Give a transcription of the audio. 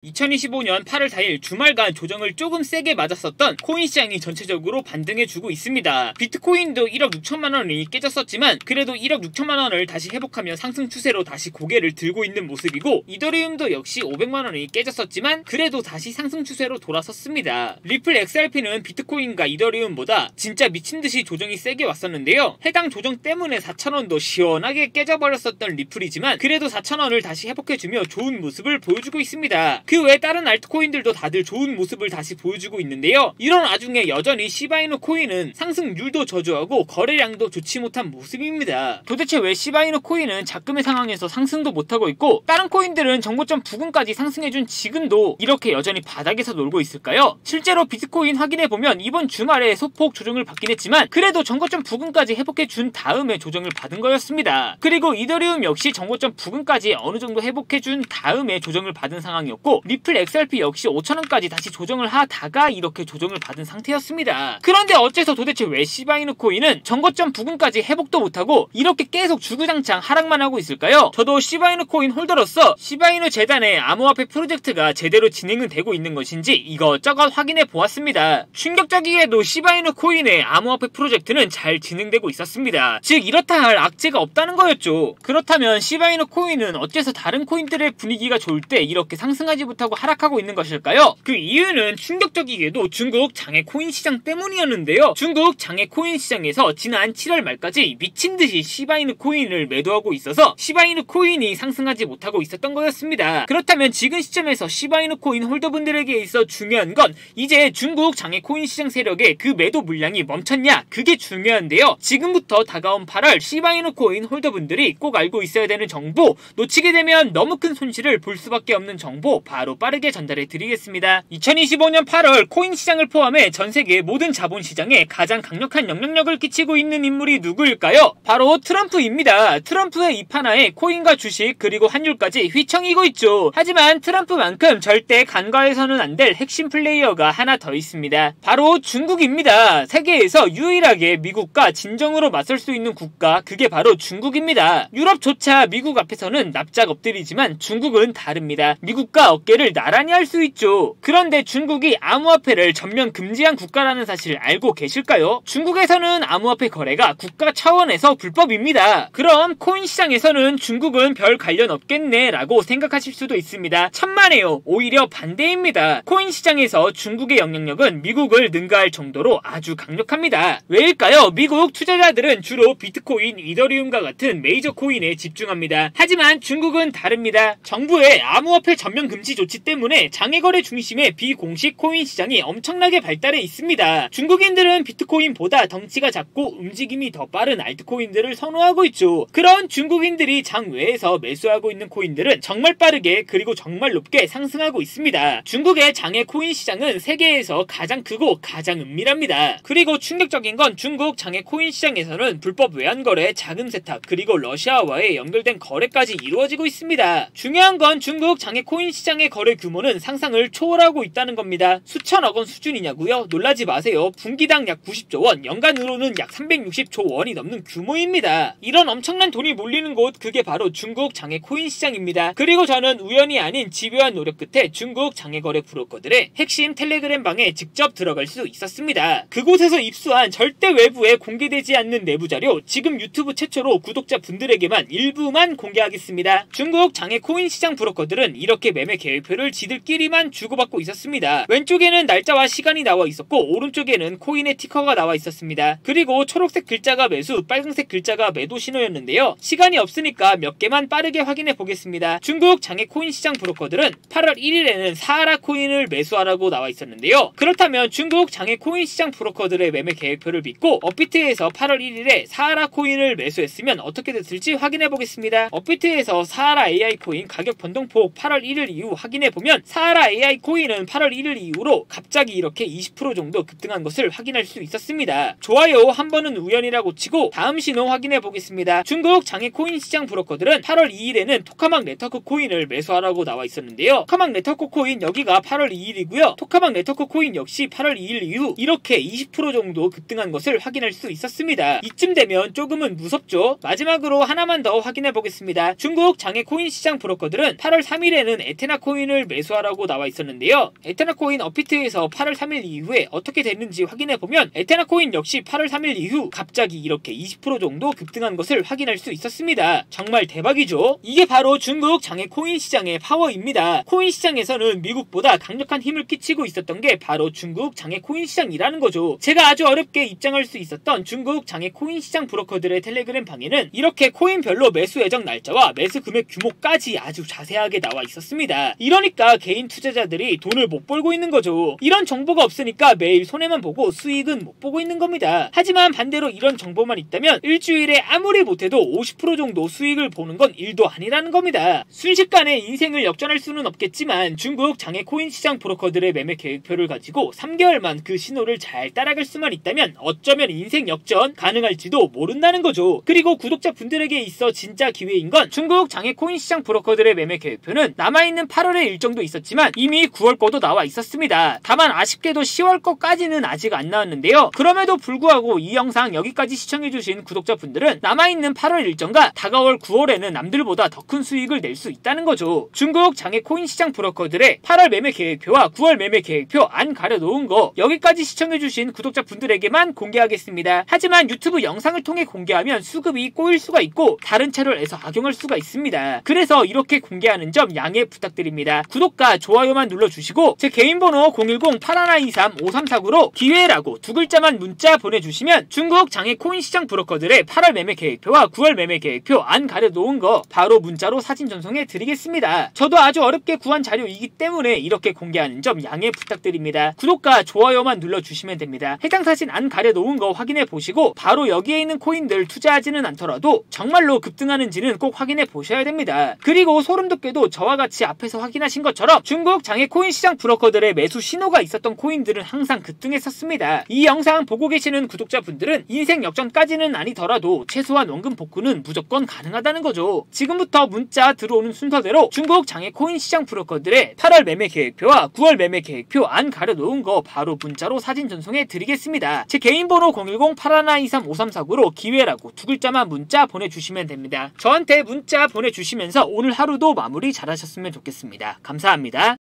2025년 8월 4일 주말간 조정을 조금 세게 맞았었던 코인 시장이 전체적으로 반등해주고 있습니다. 비트코인도 1억 6천만 원이 깨졌었지만 그래도 1억 6천만 원을 다시 회복하며 상승 추세로 다시 고개를 들고 있는 모습이고, 이더리움도 역시 500만 원이 깨졌었지만 그래도 다시 상승 추세로 돌아섰습니다. 리플 XRP는 비트코인과 이더리움보다 진짜 미친듯이 조정이 세게 왔었는데요. 해당 조정 때문에 4,000원도 시원하게 깨져버렸었던 리플이지만 그래도 4,000원을 다시 회복해주며 좋은 모습을 보여주고 있습니다. 그 외에 다른 알트코인들도 다들 좋은 모습을 다시 보여주고 있는데요. 이런 와중에 여전히 시바이누 코인은 상승률도 저조하고 거래량도 좋지 못한 모습입니다. 도대체 왜 시바이누 코인은 작금의 상황에서 상승도 못하고 있고 다른 코인들은 정고점 부근까지 상승해준 지금도 이렇게 여전히 바닥에서 놀고 있을까요? 실제로 비트코인 확인해보면 이번 주말에 소폭 조정을 받긴 했지만 그래도 정고점 부근까지 회복해준 다음에 조정을 받은 거였습니다. 그리고 이더리움 역시 정고점 부근까지 어느정도 회복해준 다음에 조정을 받은 상황이었고, 리플 XRP 역시 5,000원까지 다시 조정을 하다가 이렇게 조정을 받은 상태였습니다. 그런데 어째서 도대체 왜 시바이누 코인은 정고점 부근까지 회복도 못하고 이렇게 계속 주구장창 하락만 하고 있을까요? 저도 시바이누 코인 홀더로서 시바이누 재단의 암호화폐 프로젝트가 제대로 진행은 되고 있는 것인지 이것저것 확인해 보았습니다. 충격적이게도 시바이누 코인의 암호화폐 프로젝트는 잘 진행되고 있었습니다. 즉 이렇다 할 악재가 없다는 거였죠. 그렇다면 시바이누 코인은 어째서 다른 코인들의 분위기가 좋을 때 이렇게 상승하지 못하고 하락하고 있는 것일까요? 그 이유는 충격적이게도 중국 장외 코인 시장 때문이었는데요. 중국 장외 코인 시장에서 지난 7월 말까지 미친듯이 시바이누 코인을 매도하고 있어서 시바이누 코인이 상승하지 못하고 있었던 거였습니다. 그렇다면 지금 시점에서 시바이누 코인 홀더분들에게 있어 중요한 건 이제 중국 장외 코인 시장 세력의 그 매도 물량이 멈췄냐, 그게 중요한데요. 지금부터 다가온 8월 시바이누 코인 홀더분들이 꼭 알고 있어야 되는 정보, 놓치게 되면 너무 큰 손실을 볼 수밖에 없는 정보 바로 빠르게 전달해 드리겠습니다. 2025년 8월 코인 시장을 포함해 전 세계 모든 자본 시장에 가장 강력한 영향력을 끼치고 있는 인물이 누구일까요? 바로 트럼프입니다. 트럼프의 입 하나에 코인과 주식 그리고 환율까지 휘청이고 있죠. 하지만 트럼프만큼 절대 간과해서는 안 될 핵심 플레이어가 하나 더 있습니다. 바로 중국입니다. 세계에서 유일하게 미국과 진정으로 맞설 수 있는 국가, 그게 바로 중국입니다. 유럽조차 미국 앞에서는 납작 엎드리지만 중국은 다릅니다. 미국과 어깨를 나란히 할 수 있죠. 그런데 중국이 암호화폐를 전면 금지한 국가라는 사실 알고 계실까요? 중국에서는 암호화폐 거래가 국가 차원에서 불법입니다. 그럼 코인 시장에서는 중국은 별 관련 없겠네 라고 생각하실 수도 있습니다. 천만에요. 오히려 반대입니다. 코인 시장에서 중국의 영향력은 미국을 능가할 정도로 아주 강력합니다. 왜일까요? 미국 투자자들은 주로 비트코인, 이더리움과 같은 메이저 코인에 집중합니다. 하지만 중국은 다릅니다. 정부의 암호화폐 전면 금지 조치 때문에 장외거래 중심의 비공식 코인 시장이 엄청나게 발달해 있습니다. 중국인들은 비트코인보다 덩치가 작고 움직임이 더 빠른 알트코인들을 선호하고 있죠. 그런 중국인들이 장외에서 매수하고 있는 코인들은 정말 빠르게 그리고 정말 높게 상승하고 있습니다. 중국의 장외 코인 시장은 세계에서 가장 크고 가장 은밀합니다. 그리고 충격적인 건 중국 장외 코인 시장에서는 불법 외환거래, 자금 세탁, 그리고 러시아와의 연결된 거래까지 이루어지고 있습니다. 중요한 건 중국 장외 코인 시장의 거래 규모는 상상을 초월하고 있다는 겁니다. 수천억 원 수준이냐고요? 놀라지 마세요. 분기당 약 90조 원, 연간으로는 약 360조 원이 넘는 규모입니다. 이런 엄청난 돈이 몰리는 곳, 그게 바로 중국 장외 코인 시장입니다. 그리고 저는 우연이 아닌 집요한 노력 끝에 중국 장외거래 브로커들의 핵심 텔레그램 방에 직접 들어갈 수 있었습니다. 그곳에서 입수한 절대 외부에 공개되지 않는 내부 자료, 지금 유튜브 최초로 구독자 분들에게만 일부만 공개하겠습니다. 중국 장외 코인 시장 브로커들은 이렇게 매매 계획표를 지들끼리만 주고받고 있었습니다. 왼쪽에는 날짜와 시간이 나와 있었고 오른쪽에는 코인의 티커가 나와 있었습니다. 그리고 초록색 글자가 매수, 빨간색 글자가 매도 신호였는데요. 시간이 없으니까 몇 개만 빠르게 확인해 보겠습니다. 중국 장외 코인 시장 브로커들은 8월 1일에는 사하라 코인을 매수하라고 나와 있었는데요. 그렇다면 중국 장외 코인 시장 브로커들의 매매 계획표를 믿고 업비트에서 8월 1일에 사하라 코인을 매수했으면 어떻게 됐을지 확인해 보겠습니다. 업비트에서 사하라 AI 코인 가격 변동폭 8월 1일 이후 확인해보면 사하라 AI 코인은 8월 1일 이후로 갑자기 이렇게 20% 정도 급등한 것을 확인할 수 있었습니다. 좋아요, 한 번은 우연이라고 치고 다음 신호 확인해보겠습니다. 중국 장외 코인 시장 브로커들은 8월 2일에는 토카막 네트워크 코인을 매수하라고 나와 있었는데요. 토카막 네트워크 코인 여기가 8월 2일이고요. 토카막 네트워크 코인 역시 8월 2일 이후 이렇게 20% 정도 급등한 것을 확인할 수 있었습니다. 이쯤 되면 조금은 무섭죠? 마지막으로 하나만 더 확인해보겠습니다. 중국 장외 코인 시장 브로커들은 8월 3일에는 에테나 코인 코인을 매수하라고 나와 있었는데요. 에테나 코인 업비트에서 8월 3일 이후에 어떻게 됐는지 확인해보면 에테나 코인 역시 8월 3일 이후 갑자기 이렇게 20% 정도 급등한 것을 확인할 수 있었습니다. 정말 대박이죠. 이게 바로 중국 장외 코인 시장의 파워입니다. 코인 시장에서는 미국보다 강력한 힘을 끼치고 있었던 게 바로 중국 장외 코인 시장이라는 거죠. 제가 아주 어렵게 입장할 수 있었던 중국 장외 코인 시장 브로커들의 텔레그램 방에는 이렇게 코인별로 매수 예정 날짜와 매수 금액 규모까지 아주 자세하게 나와 있었습니다. 이러니까 개인 투자자들이 돈을 못 벌고 있는 거죠. 이런 정보가 없으니까 매일 손해만 보고 수익은 못 보고 있는 겁니다. 하지만 반대로 이런 정보만 있다면 일주일에 아무리 못해도 50% 정도 수익을 보는 건 일도 아니라는 겁니다. 순식간에 인생을 역전할 수는 없겠지만 중국 장외 코인 시장 브로커들의 매매 계획표를 가지고 3개월만 그 신호를 잘 따라갈 수만 있다면 어쩌면 인생 역전 가능할지도 모른다는 거죠. 그리고 구독자분들에게 있어 진짜 기회인 건 중국 장외 코인 시장 브로커들의 매매 계획표는 남아있는 8월의 일정도 있었지만 이미 9월 거도 나와 있었습니다. 다만 아쉽게도 10월 거까지는 아직 안 나왔는데요. 그럼에도 불구하고 이 영상 여기까지 시청해주신 구독자분들은 남아있는 8월 일정과 다가올 9월에는 남들보다 더 큰 수익을 낼 수 있다는 거죠. 중국 장외 코인 시장 브로커들의 8월 매매 계획표와 9월 매매 계획표 안 가려놓은 거 여기까지 시청해주신 구독자분들에게만 공개하겠습니다. 하지만 유튜브 영상을 통해 공개하면 수급이 꼬일 수가 있고 다른 채널에서 악용할 수가 있습니다. 그래서 이렇게 공개하는 점 양해 부탁드립니다. 구독과 좋아요만 눌러주시고 제 개인 번호 010-8123-5349로 기회라고 두 글자만 문자 보내주시면 중국 장외 코인 시장 브로커들의 8월 매매 계획표와 9월 매매 계획표 안 가려놓은 거 바로 문자로 사진 전송해 드리겠습니다. 저도 아주 어렵게 구한 자료이기 때문에 이렇게 공개하는 점 양해 부탁드립니다. 구독과 좋아요만 눌러주시면 됩니다. 해당 사진 안 가려놓은 거 확인해 보시고 바로 여기에 있는 코인들 투자하지는 않더라도 정말로 급등하는지는 꼭 확인해 보셔야 됩니다. 그리고 소름 돋게도 저와 같이 앞에서 확인하신 것처럼 중국 장외 코인 시장 브로커들의 매수 신호가 있었던 코인들은 항상 급등했었습니다. 이 영상 보고 계시는 구독자분들은 인생 역전까지는 아니더라도 최소한 원금 복구는 무조건 가능하다는 거죠. 지금부터 문자 들어오는 순서대로 중국 장외 코인 시장 브로커들의 8월 매매 계획표와 9월 매매 계획표 안 가려놓은 거 바로 문자로 사진 전송해 드리겠습니다. 제 개인 번호 010-8123-5349로 기회라고 두 글자만 문자 보내주시면 됩니다. 저한테 문자 보내주시면서 오늘 하루도 마무리 잘하셨으면 좋겠습니다. 감사합니다.